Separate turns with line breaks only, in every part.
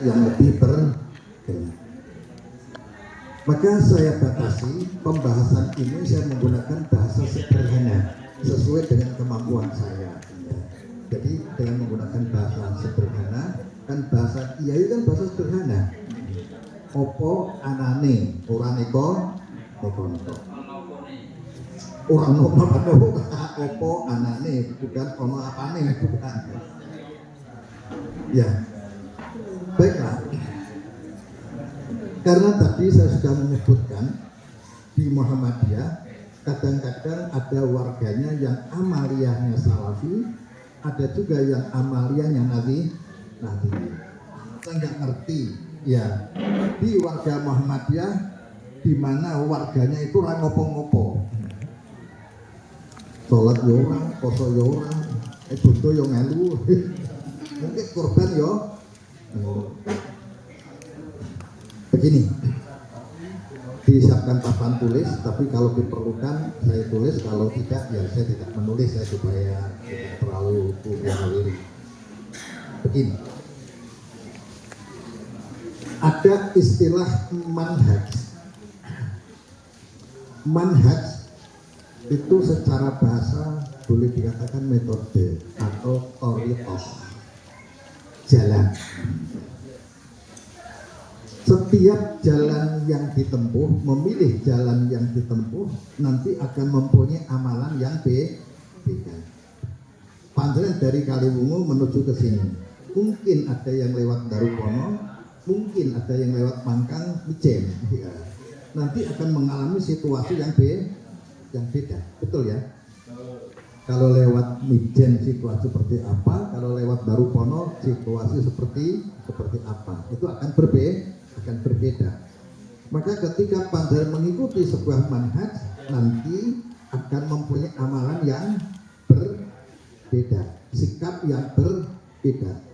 yang lebih bergerak. Maka saya batasi pembahasan ini, saya menggunakan bahasa sederhana sesuai dengan kemampuan saya. Jadi dengan menggunakan bahasa sederhana, kan bahasa kiai kan bahasa sederhana. Opo anane ora neko neko. Orang ono opo anane, bukan ono apane, bukan. Ya, baiklah. Karena tadi saya sudah menyebutkan di Muhammadiyah kadang-kadang ada warganya yang amaliyahnya salafi, ada juga yang amaliyahnya nabi. Saya nggak ngerti ya di warga Muhammadiyah di mana warganya itu orang ngopo-ngopo, sholat yo orang, poso yo orang, butuh yo ngelu, mungkin korban yo. Begini, disiapkan papan tulis, tapi kalau diperlukan saya tulis, kalau tidak ya saya tidak menulis ya supaya tidak terlalu kuliah. Begini, ada istilah manhaj. Manhaj itu secara bahasa boleh dikatakan metode atau thariqah, jalan. Setiap jalan yang ditempuh, memilih jalan yang ditempuh, nanti akan mempunyai amalan yang beda. Panjang dari Kaliwungu menuju ke sini, mungkin ada yang lewat Darupono, mungkin ada yang lewat Mangkang, Mijen. Ya. Nanti akan mengalami situasi yang beda, betul ya? Kalau lewat Mijen situasi seperti apa, kalau lewat Darupono situasi seperti apa, itu akan berbeda. Maka ketika panjenengan mengikuti sebuah manhaj, nanti akan mempunyai amalan yang berbeda, sikap yang berbeda.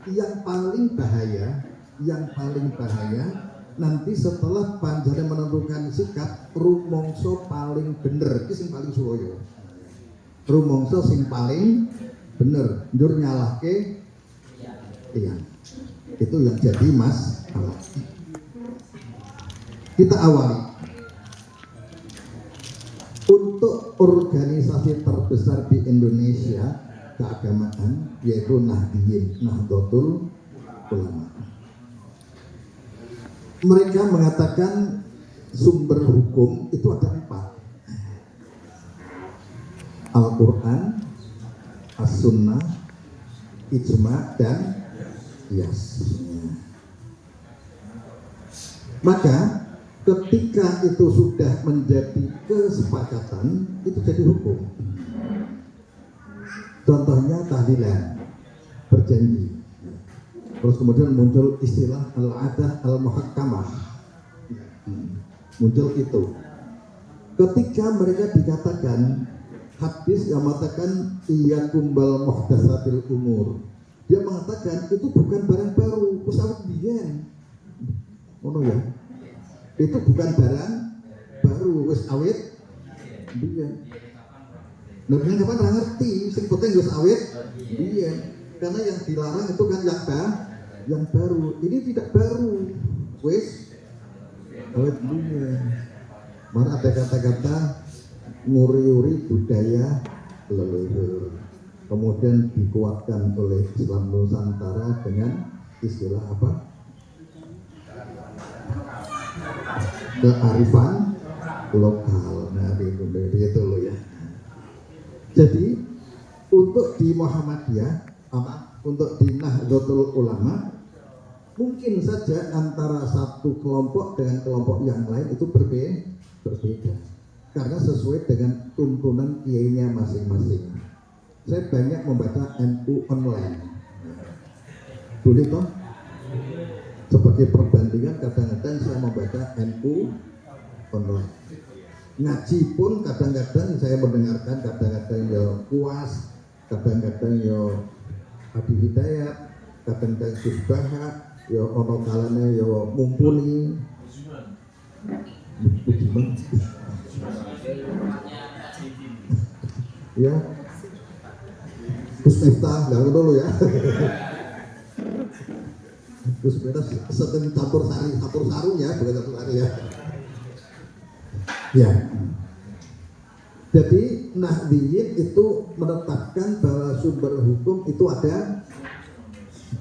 Yang paling bahaya nanti setelah panjenengan menentukan sikap, rumongso paling bener, itu sing paling suwoyo. Rumongso sing paling bener, njur nyalahke iya. Itu yang jadi masalah. Kita awali. Untuk organisasi terbesar di Indonesia keagamaan yaitu Nahdlatul Ulama. Mereka mengatakan sumber hukum itu ada 4. Al-Quran, As-Sunnah, Ijma, dan Qiyas. Maka ketika itu sudah menjadi kesepakatan, itu jadi hukum. Contohnya tahlilan, berjanji. Terus kemudian muncul istilah al-adah al-muhakkamah. Muncul itu. Ketika mereka dikatakan hadis yang mengatakan iyyakum bal muhdatsatil umur, dia mengatakan itu bukan barang baru, pesawat biyen. Ono ya. Itu bukan barang baru, wis awet biyen. Nah, kapan ora ngerti, sing penting wis awet biyen. Karena yang dilarang itu kan yang baru. Ini tidak baru, wis awet biyen. Mana ada kata-kata nguri-uri budaya leluhur. Kemudian dikuatkan oleh Islam Nusantara dengan istilah apa? Kearifan lokal. Nah, itu loh ya. Jadi untuk di Muhammadiyah, untuk di Nahdlatul Ulama, mungkin saja antara satu kelompok dengan kelompok yang lain itu berbeda. Karena sesuai dengan tuntunan kiainya masing-masing. Saya banyak membaca NU online. Boleh toh? Sebagai perbandingan kadang-kadang saya membaca NU online. Ngaji pun kadang-kadang saya mendengarkan, kadang-kadang ya Kuas, kadang-kadang ya Abi Hidayat, kadang-kadang Subbaha, ya ono kalane ya Mumpuni. Budiman. Ya. Terus Miftah, jangan dulu ya. Terus kita setengah campur saru ya, bukan campur sari ya. Ya. Jadi Nahdiyin itu menetapkan bahwa sumber hukum itu ada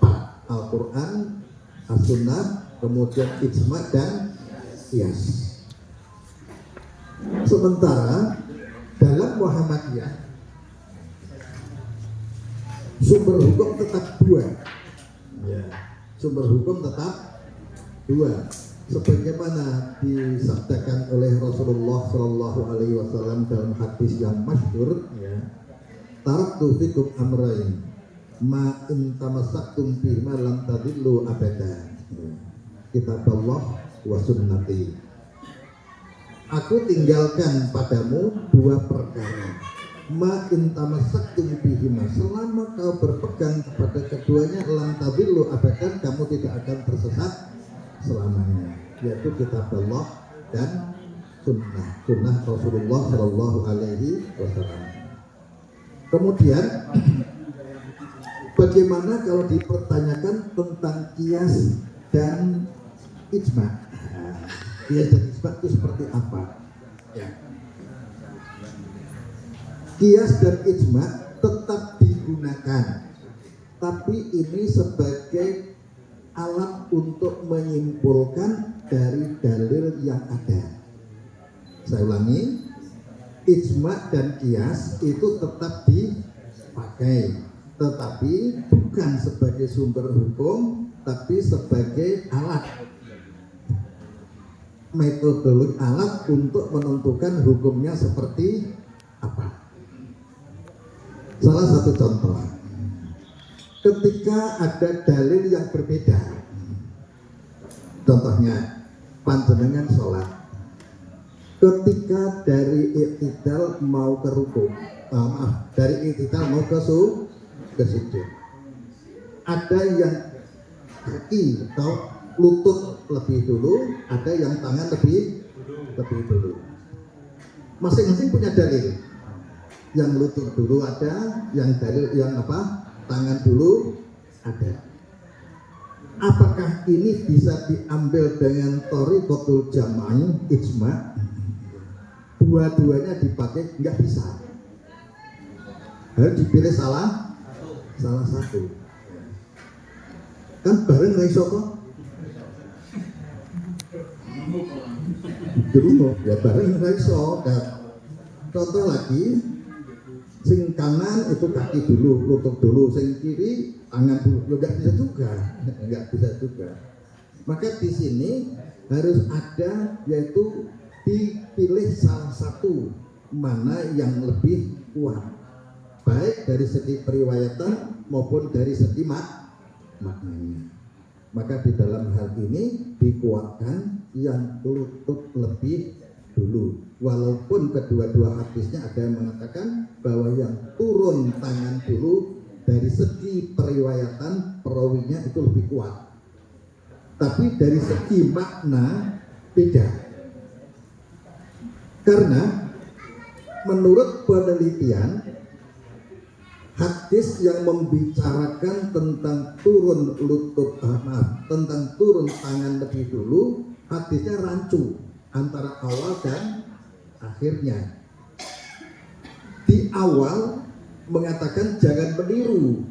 4, Al-Quran, As-Sunnah, kemudian Ijma' dan Qiyas. Sementara dalam Muhammadiyah sumber hukum tetap 2. Ya. Sumber hukum tetap 2. Sebagaimana disabdakan oleh Rasulullah Shallallahu Alaihi Wasallam dalam hadis yang masyhur, ya, taraktu fikum amrayn ma in tamassaktum bihima lam tadillu abada, kitab Allah wa sunnati. Aku tinggalkan padamu 2 perkara, ma in tamassaktum bihima, selama kau berpegang kepada keduanya, lam tadillu abadan, kamu tidak akan tersesat selamanya, yaitu kitab Allah dan sunnah Rasulullah Shallallahu Alaihi Wasallam. Kemudian bagaimana kalau dipertanyakan tentang qiyas dan ijma? Qiyas dan ijma itu seperti apa? Ya. Qiyas dan ijma tetap digunakan, tapi ini sebagai alat untuk menyimpulkan dari dalil yang ada. Saya ulangi, ijma dan qiyas itu tetap dipakai, tetapi bukan sebagai sumber hukum, tapi sebagai alat, metodologi, alat untuk menentukan hukumnya seperti apa. Salah satu contoh, ketika ada dalil yang berbeda, contohnya panjenengan sholat, ketika dari i'tidal mau ke ruku, dari i'tidal mau ke sujud, ada yang kaki atau lutut lebih dulu, ada yang tangan lebih dulu. Masing-masing punya dalil. Yang lutut dulu ada, yang dalil yang tangan dulu ada. Apakah ini bisa diambil dengan thariqatul jam'i ijma? Dua-duanya dipakai? Nggak bisa. Harus dipilih salah satu. Kan bareng raiso kok. Ya bareng raiso. Contoh lagi, sing kanan itu kaki dulu, lutut dulu, sing kiri tangan dulu. Ya nggak bisa juga. Maka di sini harus ada, yaitu dipilih salah satu mana yang lebih kuat, baik dari segi periwayatan maupun dari segi maknanya. Maka di dalam hal ini dikuatkan yang lutut lebih dulu, walaupun kedua-dua hadisnya ada yang mengatakan bahwa yang turun tangan dulu dari segi periwayatan perawinya itu lebih kuat, tapi dari segi makna beda, karena menurut penelitian hadis yang membicarakan tentang turun tentang turun tangan lebih dulu, hadisnya rancu antara awal dan akhirnya. Di awal mengatakan jangan meniru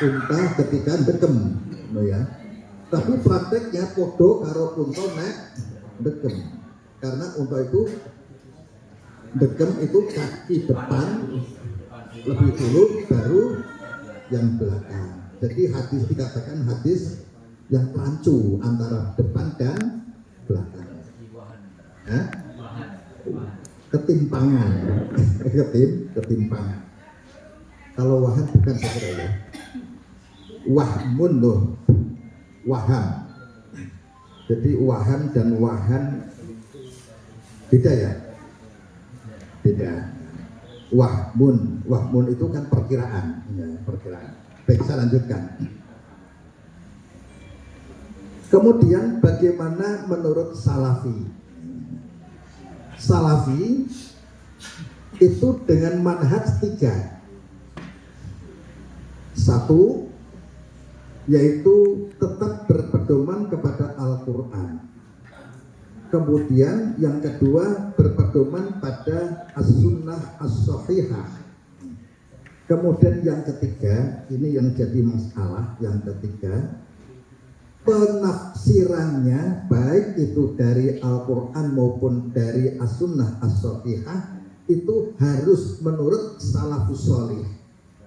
unta ketika dekem, ya. Tapi prakteknya podo karo unta nek dekem, karena unta itu dekem itu kaki depan lebih dulu, baru yang belakang. Jadi hadis dikatakan hadis yang rancu antara depan dan belakang. Ketimpangan. Ketimpangan. Kalau wahan bukan segera ya. Wahmun loh. Waham. Jadi waham dan wahan beda ya? Beda. Wahmun itu kan perkiraan, ya, perkiraan. Baik, saya lanjutkan. Kemudian bagaimana menurut Salafi? Salafi itu dengan manhaj 3. 1, yaitu tetap berpedoman kepada Al-Quran. Kemudian yang kedua berpedoman pada as-sunnah as-sahihah. Kemudian yang ketiga, ini yang jadi masalah, yang ketiga, penafsirannya baik itu dari Al-Quran maupun dari as-sunnah as-sahihah itu harus menurut salafus sholih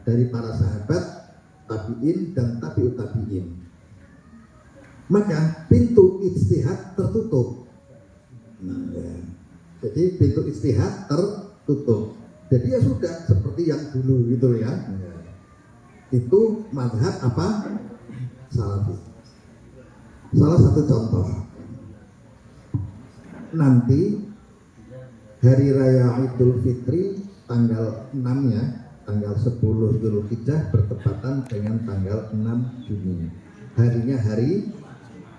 dari para sahabat, tabi'in dan tabi'ut tabi'in. Maka pintu ijtihad tertutup. Jadi pintu ijtihad tertutup. Jadi ya sudah seperti yang dulu gitu ya. Itu mazhab apa? Salafi. Salah satu contoh. Nanti hari raya Idul Fitri tanggal 6 ya, tanggal 10 Dzulhijjah bertepatan dengan tanggal 6 Juni. Harinya hari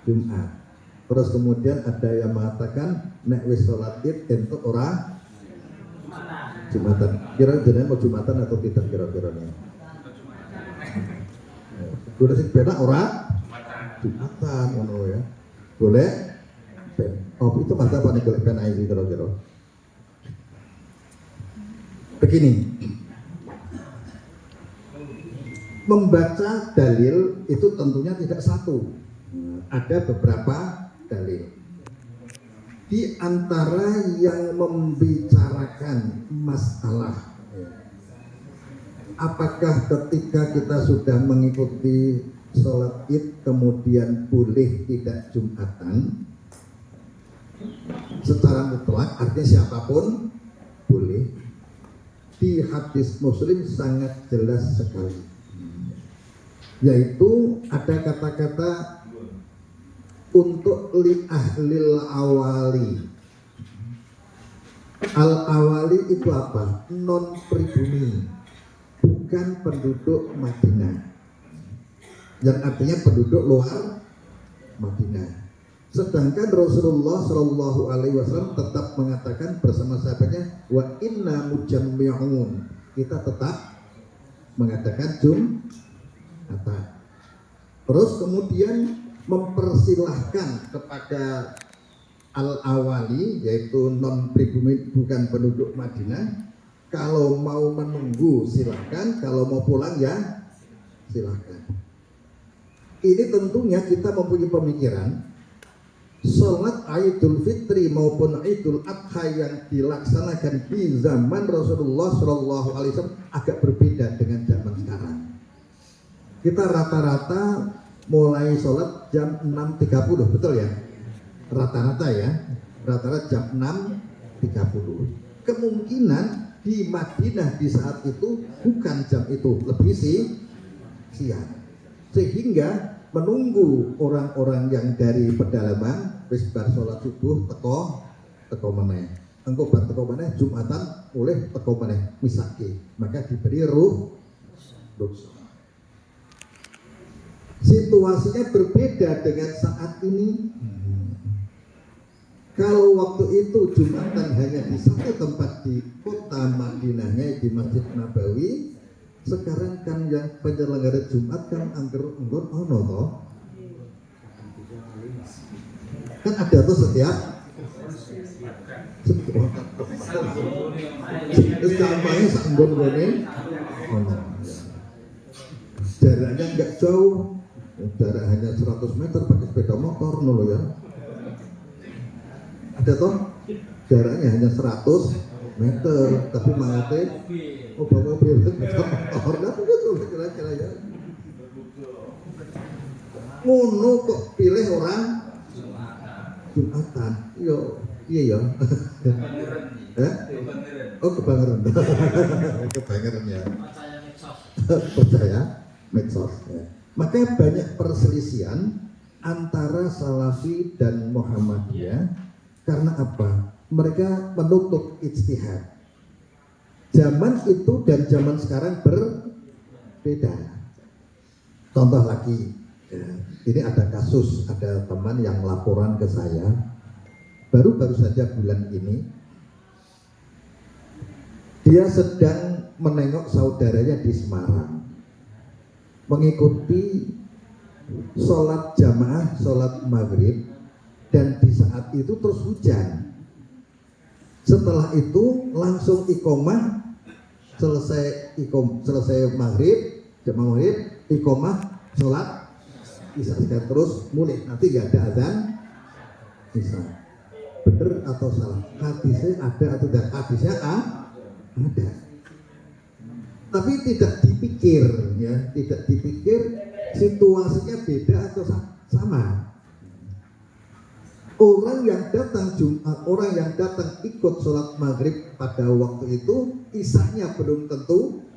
Jumat. Terus kemudian ada yang mengatakan nek wis salat Id entuk ora Jumatan. Kira-kira mau Jumatan atau tidak kira-kira nih? Udah sih beda ora Jumatan ngono ya. Boleh? Oh itu masa apa nih golek pen ID kira-kira? Begini. Membaca dalil itu tentunya tidak satu. Ada beberapa dalil. Di antara yang membicarakan masalah apakah ketika kita sudah mengikuti sholat Id kemudian boleh tidak Jumatan secara mutlak, artinya siapapun boleh. Di hadis Muslim sangat jelas sekali, yaitu ada kata-kata untuk li ahlil awali. Al awali itu apa? Non pribumi, bukan penduduk Madinah, yang artinya penduduk luar Madinah. Sedangkan Rasulullah Shallallahu Alaihi Wasallam tetap mengatakan bersama sahabatnya, wa inna mujammi'un, kita tetap mengadakan Jumatan. Terus kemudian mempersilahkan kepada al-awali, yaitu non pribumi bukan penduduk Madinah, kalau mau menunggu silahkan, kalau mau pulang ya silahkan. Ini tentunya kita mempunyai pemikiran sholat Idul Fitri maupun Idul Adha yang dilaksanakan di zaman Rasulullah Shallallahu Alaihi Wasallam agak berbeda dengan zaman sekarang. Kita rata-rata mulai sholat jam 6.30, betul ya? Rata-rata ya, rata-rata jam 6.30. Kemungkinan di Madinah di saat itu bukan jam itu, lebih siang. Sehingga menunggu orang-orang yang dari pedalaman wis bar sholat subuh teko meneh. Engko bar teko meneh Jumatan oleh teko meneh misake. Maka diberi rukhsah. Situasinya berbeda dengan saat ini. Kalau waktu itu Jumatan hanya di satu tempat di kota Madinahnya di Masjid Nabawi, sekarang kan yang penyelenggara Jumat kan anggur ono toh. Kan ada tuh setiap kampanye sanggon gone ono. Jaraknya enggak jauh. Jarak hanya 100 meter pakai sepeda motor nolo ya. Ada toh jaraknya hanya 100 meter, tapi mangate bawa mobil sepeda motor, nah begitu kira-kira ya. Ngono kok pilih orang Jumatan, yo iya ya. Oh kebangeran, kebangeran ya. Percaya medsos. Ya. Makanya banyak perselisihan antara Salafi dan Muhammadiyah. Karena apa? Mereka menutup ijtihad. Zaman itu dan zaman sekarang berbeda. Contoh lagi, ini ada kasus, ada teman yang laporan ke saya baru saja bulan ini. Dia sedang menengok saudaranya di Semarang, mengikuti sholat jamaah, sholat maghrib, dan di saat itu terus hujan. Setelah itu langsung iqomah, selesai maghrib, jamaah maghrib, iqomah, sholat isya, terus mulai, nanti gak ada azan isya. Bener atau salah? Hadisnya ada atau tidak? Hadisnya ada. Tapi tidak dipikir, ya, tidak dipikir situasinya beda atau sama. Orang yang datang Jumat, orang yang datang ikut sholat maghrib pada waktu itu, isanya belum tentu.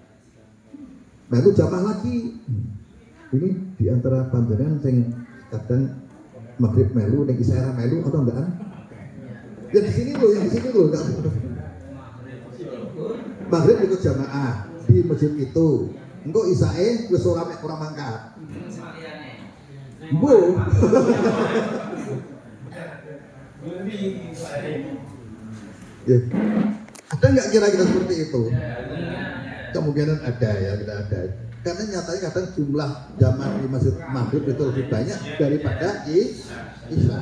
Nah itu jamaah lagi. Ini diantara panjenengan yang kadang maghrib melu, yang isya melu atau enggak? Yang di sini loh, enggak. Maghrib ikut jamaah di masjid itu. Engko isae wis ora mek kurang mangkat. Bu. Ya. Ada nggak kira-kira seperti itu? Kemungkinan ada ya, tidak ada. Karena nyatanya kadang jumlah jamaah di masjid maghrib itu lebih banyak daripada isya.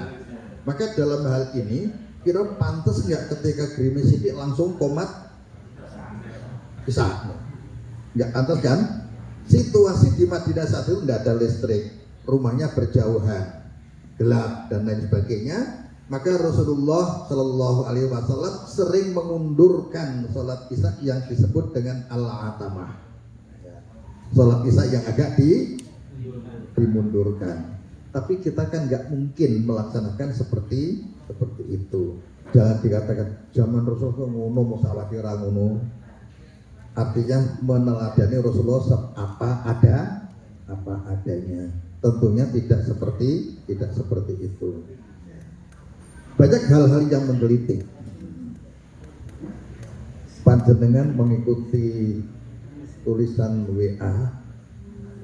Maka dalam hal ini kira pantas nggak ketika gerimis ini langsung komat isya? Nggak pantas kan? Situasi di Madinah saat itu nggak ada listrik, rumahnya berjauhan, gelap dan lain sebagainya. Maka Rasulullah Shallallahu Alaihi Wasallam sering mengundurkan sholat isya yang disebut dengan al-atamah, sholat isya yang agak dimundurkan. Tapi kita kan nggak mungkin melaksanakan seperti itu. Jangan dikatakan zaman Rasulullah ngono masalah kira ngono. Artinya meneladani Rasulullah apa adanya. Tentunya tidak seperti itu. Banyak hal-hal yang menggelitik. Panjenengan mengikuti tulisan WA.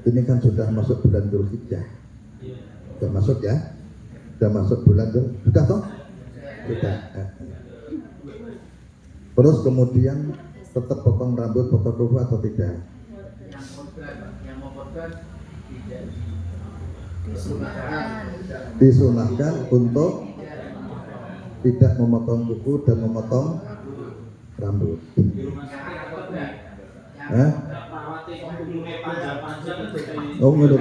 Ini kan sudah masuk bulan Dzulhijjah. Sudah masuk ya? Sudah masuk bulan Dzulhijjah. Sudah toh? Sudah. Terus kemudian tetap potong rambut, potong kuku atau tidak? Yang mau potong tidak. Disunahkan untuk tidak memotong kuku dan memotong rambut. Oh menurut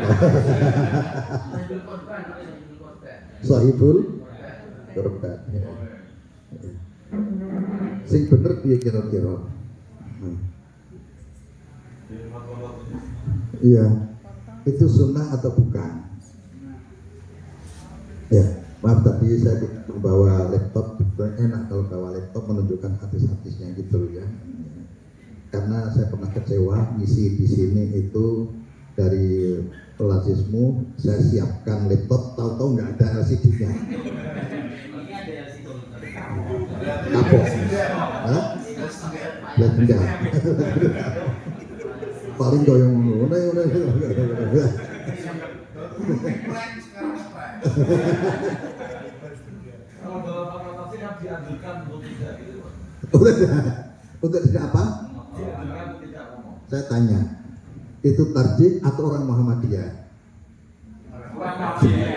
sahibul korban. Sing bener piye kira-kira? Iya, itu sunnah atau bukan? Ya. Maaf tadi saya membawa laptop, enak kalau bawa laptop menunjukkan hadis-hadisnya gitu ya. Karena saya pernah kecewa ngisi di sini itu dari pelatihmu, saya siapkan laptop, tahu-tahu nggak ada LCD-nya. Kapok. Hah? Legenda. Paling doyong ngono.
Kalau dalam fakultasi kan dianjurkan untuk tidak gitu.
Untuk tidak apa?
Dianjurkan untuk tidak ngomong.
Saya tanya, itu tarjih atau orang Muhammadiyah?
Orang Muhammadiyah.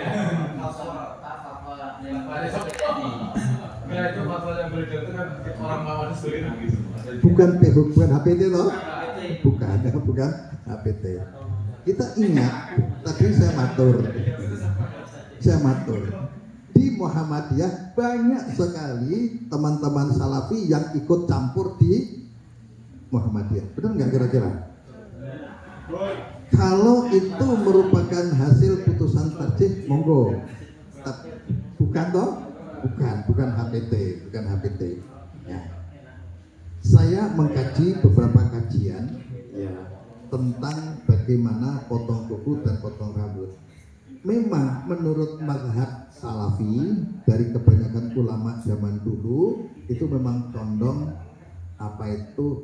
Ya itu fatwa yang berbeda itu kan orang Muhammadiyah sendiri gitu.
Bukan HPT loh? Bukan HPT. Kita ingat, tadi saya matur. Di Muhammadiyah banyak sekali teman-teman salafi yang ikut campur di Muhammadiyah. Benar nggak kira-kira? Kalau itu merupakan hasil putusan tarjih, monggo. Bukan toh? Bukan HPT. Ya. Saya mengkaji beberapa kajian ya, tentang bagaimana potong kuku dan potong rambut. Memang menurut mazhab salafi dari kebanyakan ulama zaman dulu itu memang condong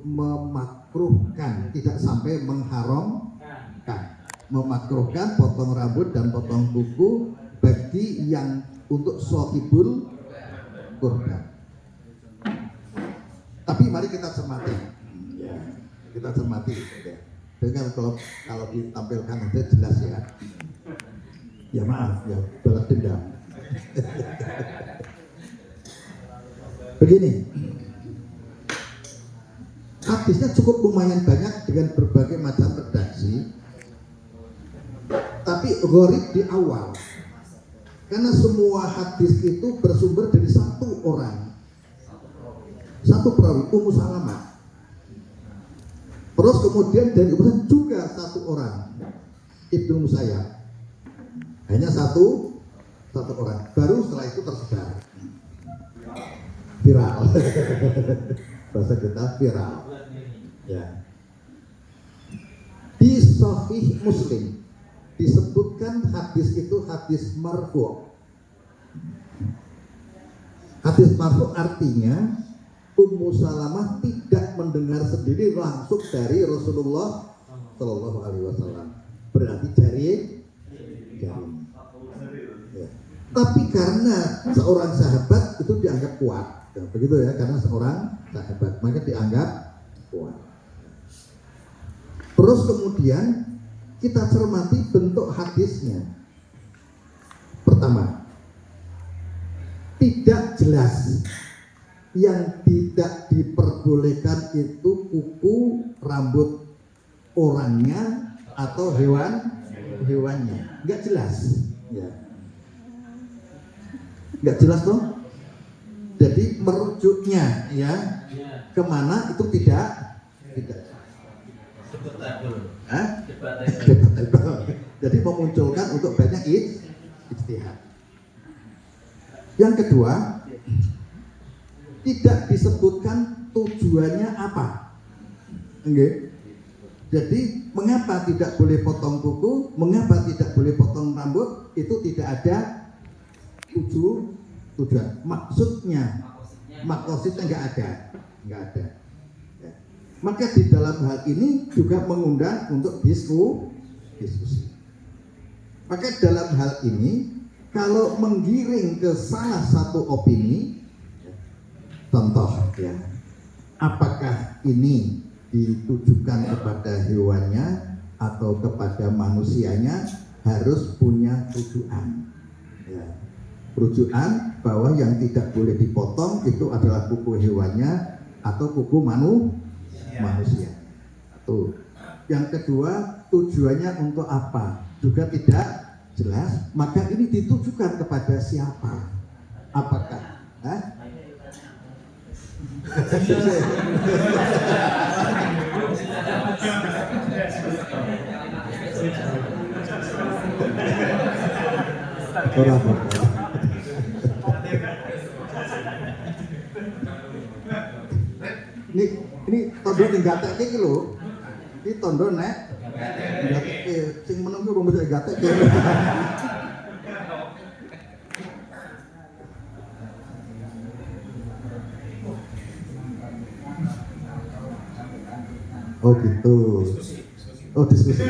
memakruhkan, tidak sampai mengharamkan, memakruhkan potong rambut dan potong kuku bagi yang untuk shahibul kurban. Tapi mari kita cermati, ya, kita cermati. Ya. Dengan kalau ditampilkan nanti jelas ya. Ya maaf ya, balas dendam. Begini, hadisnya cukup lumayan banyak dengan berbagai macam redaksi, tapi gharib di awal, karena semua hadis itu bersumber dari satu orang, satu perawi, Ummu Salamah. Terus kemudian dari Ummu juga satu orang, Ibnu Musayyab. Hanya satu orang. Baru setelah itu tersebar, viral. Bahasa kita viral. Ya. Di Sahih Muslim disebutkan hadis itu hadis marfu'. Hadis marfu' artinya Ummu Salamah tidak mendengar sendiri langsung dari Rasulullah Shallallahu Alaihi Wasallam. Berarti jaring. Ya. Tapi karena seorang sahabat itu dianggap kuat, ya, begitu ya, karena seorang sahabat maka dianggap kuat. Terus kemudian kita cermati bentuk hadisnya. Pertama, tidak jelas. Yang tidak diperbolehkan itu kuku, rambut orangnya atau hewannya, nggak jelas. Ya. Nggak jelas dong. Jadi merujuknya ya kemana itu tidak. Jadi memunculkan untuk banyak ijtihad. Yang kedua, tidak disebutkan tujuannya apa. Oke. Jadi mengapa tidak boleh potong kuku, mengapa tidak boleh potong rambut, itu tidak ada tujuan. Maksudnya nggak ada. Ya. Maka di dalam hal ini juga mengundang untuk diskusi. Maka dalam hal ini kalau menggiring ke salah satu opini, contoh ya, apakah ini ditujukan kepada hewannya atau kepada manusianya, harus punya rujukan. Ya. Rujukan bahwa yang tidak boleh dipotong itu adalah kuku hewannya atau kuku manusia. Tuh. Yang kedua, tujuannya untuk apa? Juga tidak jelas. Maka ini ditujukan kepada siapa? Apakah? Ini tondo gatek iki lho. Iki tondo nek gatek sing meneng ku rumus gatek. Oh gitu. Oh diskusi.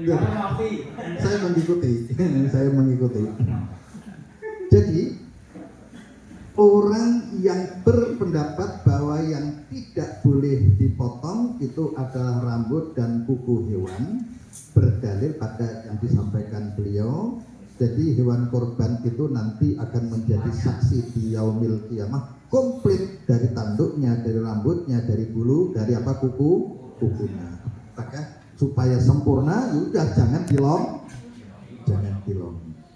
Ya, saya mengikuti. Jadi orang yang berpendapat bahwa yang tidak boleh dipotong itu adalah rambut dan kuku hewan, berdalil pada yang disampaikan beliau. Jadi hewan korban itu nanti akan menjadi saksi di yaumil kiamah, komplit dari tanduknya, dari rambutnya, dari bulu, dari apa kukunya. Maka supaya sempurna, udah jangan dilong.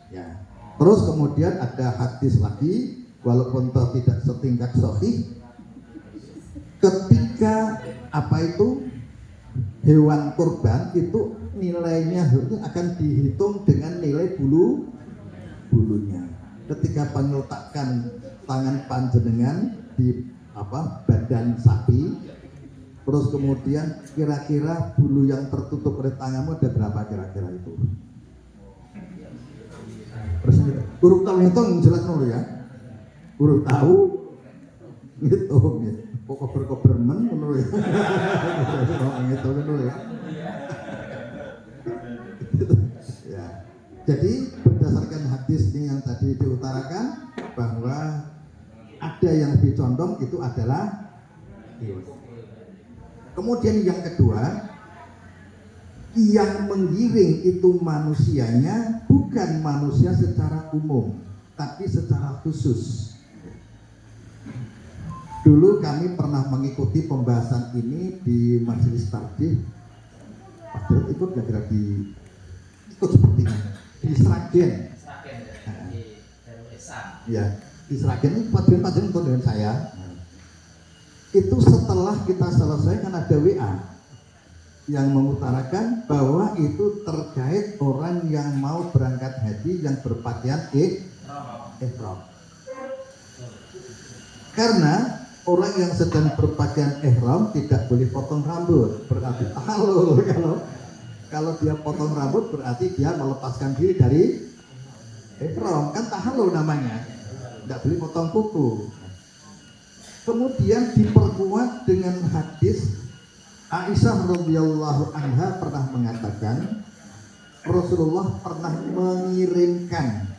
Ya. Terus kemudian ada hadis lagi, walaupun tidak setingkat sahih, ketika apa itu hewan kurban itu nilainya akan dihitung dengan nilai bulunya. Ketika pengeletakan tangan panjenengan di badan sapi, terus kemudian kira-kira bulu yang tertutup oleh tanganmu ada berapa kira-kira itu? Urut tahu ngitung jelas dulu ya. Urut tahu ngitung ya. Kober men menurut ya. Ngitung dulu ya. Ya. Jadi berdasarkan hadis ini yang tadi diutarakan bahwa ada yang lebih condong itu adalah hewan. Kemudian yang kedua, yang menggiring itu manusianya bukan manusia secara umum, tapi secara khusus. Dulu kami pernah mengikuti pembahasan ini di majelis takdir. Pak Dirut ikut gak kira di ikut sepertinya di Sragen. Ya, di Sragen ini Pak Dirut ikut dengan saya. Itu setelah kita selesai kan ada WA yang mengutarakan bahwa itu terkait orang yang mau berangkat haji yang berpakaian ihram. Karena orang yang sedang berpakaian ihram tidak boleh potong rambut. Berarti kalau dia potong rambut berarti dia melepaskan diri dari ihram. Kan tahallul namanya. Tidak boleh potong kuku. Kemudian diperkuat dengan hadis Aisyah radhiyallahu anha pernah mengatakan Rasulullah pernah mengirimkan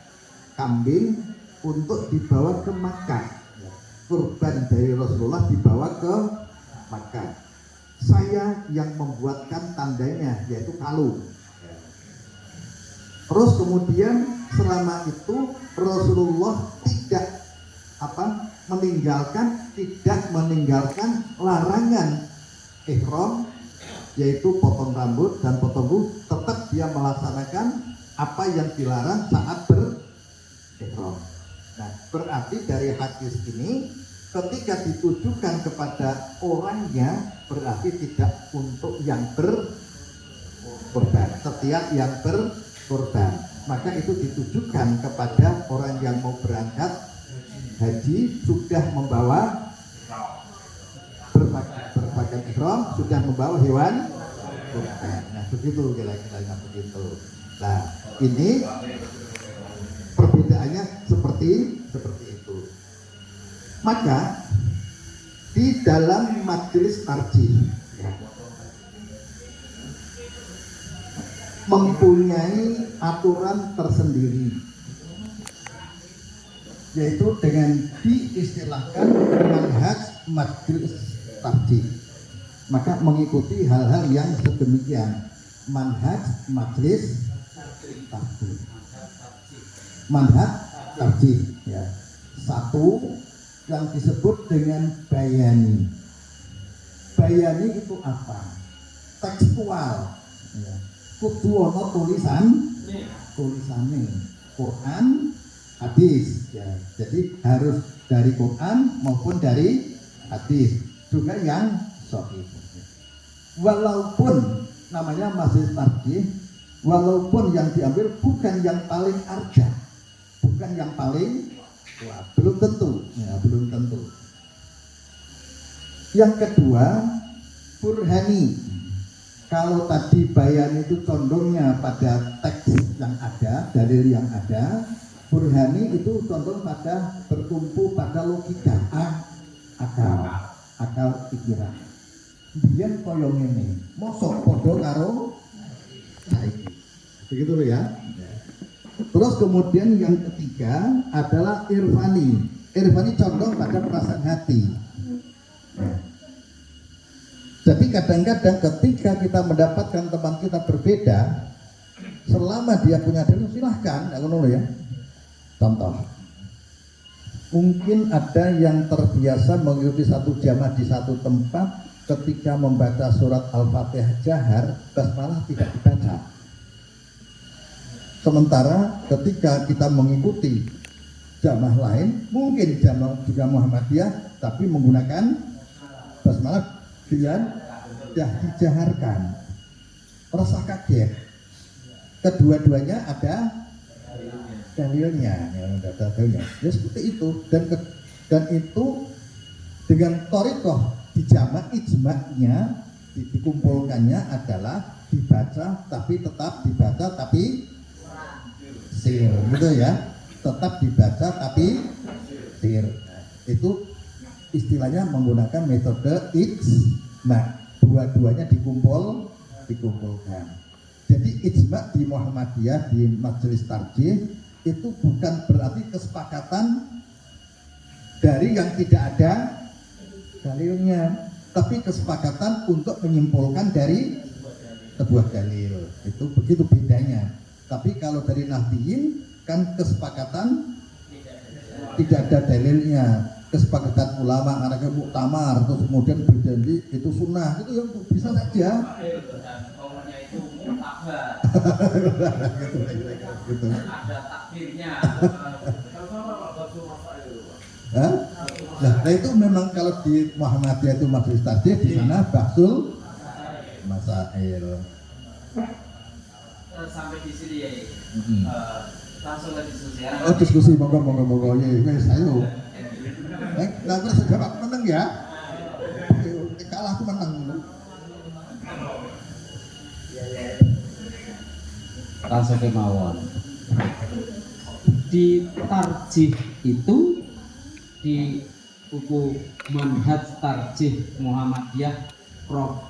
kambing untuk dibawa ke Makkah. Kurban dari Rasulullah dibawa ke Makkah. Saya yang membuatkan tandanya, yaitu kalung. Terus kemudian selama itu Rasulullah tidak meninggalkan larangan ihram, yaitu potong rambut dan potong kuku. Tetap dia melaksanakan apa yang dilarang saat berihram. Nah, berarti dari hadis ini ketika ditujukan kepada orangnya berarti tidak untuk yang berkorban. Setiap yang berkorban, maka itu ditujukan kepada orang yang mau berangkat haji sudah membawa berpakaian ihram, sudah membawa hewan kurban. Nah, begitu kira-kira begitu. Nah, ini perbedaannya seperti itu. Maka di dalam majelis tarjih mempunyai aturan tersendiri, yaitu dengan diistilahkan manhaj majelis tarjih. Maka mengikuti hal-hal yang sedemikian, manhaj majelis tarjih. Manhaj tarjih, ya. Satu yang disebut dengan bayani. Bayani itu apa? Tekstual, ya. Kudu ono tulisannya, Quran, hadis, ya. Jadi harus dari Quran maupun dari hadis, juga yang sahih. Walaupun namanya masih tarjih, walaupun yang diambil bukan yang paling arjah, bukan yang paling kuat, belum tentu, ya, belum tentu. Yang kedua, burhani. Kalau tadi bayan itu condongnya pada teks yang ada, dalil yang ada, burhani itu condong pada bertumpu pada logika, akal pikiran. Biyen koyo ngene, mosok padha karo saiki. Begitu loh ya. Terus kemudian yang ketiga adalah irfani. Irfani condong pada perasaan hati. Jadi kadang-kadang ketika kita mendapatkan teman kita berbeda, selama dia punya dalil silahkan, ya. Contoh, mungkin ada yang terbiasa mengikuti satu jamaah di satu tempat, ketika membaca surat Al-Fatihah jahar, basmalah tidak dibaca. Sementara ketika kita mengikuti jamaah lain, mungkin jamaah juga Muhammadiyah, tapi menggunakan basmalah dia dijaharkan. Rasa kaget. Kedua-duanya ada dalilnya, ya seperti itu. Dan itu dengan thariqah dijamak, ijma'nya dikumpulkannya adalah dibaca tapi tetap dibaca tapi sir, gitu ya. Tetap dibaca tapi sir. Itu istilahnya menggunakan metode ijma'. Dua-duanya dikumpulkan. Jadi ijma' di Muhammadiyah, di majelis tarjih itu bukan berarti kesepakatan dari yang tidak ada dalilnya. tapi kesepakatan untuk menyimpulkan dari sebuah dalil. Itu begitu bedanya. Tapi kalau dari Nahdiyin kan kesepakatan tidak ada dalilnya. Kesepakatan ulama anaknya muktamar terus kemudian berjanji itu sunnah, itu yang bisa saja.
Pokoknya itu mutabar.
Gitu.
Ada takdirnya.
Nah itu memang kalau di Muhammadiyah itu majelis tajih, di sana bahsul masail.
Sampai di sini ya. Langsung ke diskusi.
Oh diskusi monggo ya wes ayo. Nah terus jawab menang ya. Kalah aku menang.
Langsung kemauan. Di tarjih itu di buku Manhaj Tarjih Muhammadiyah Prof.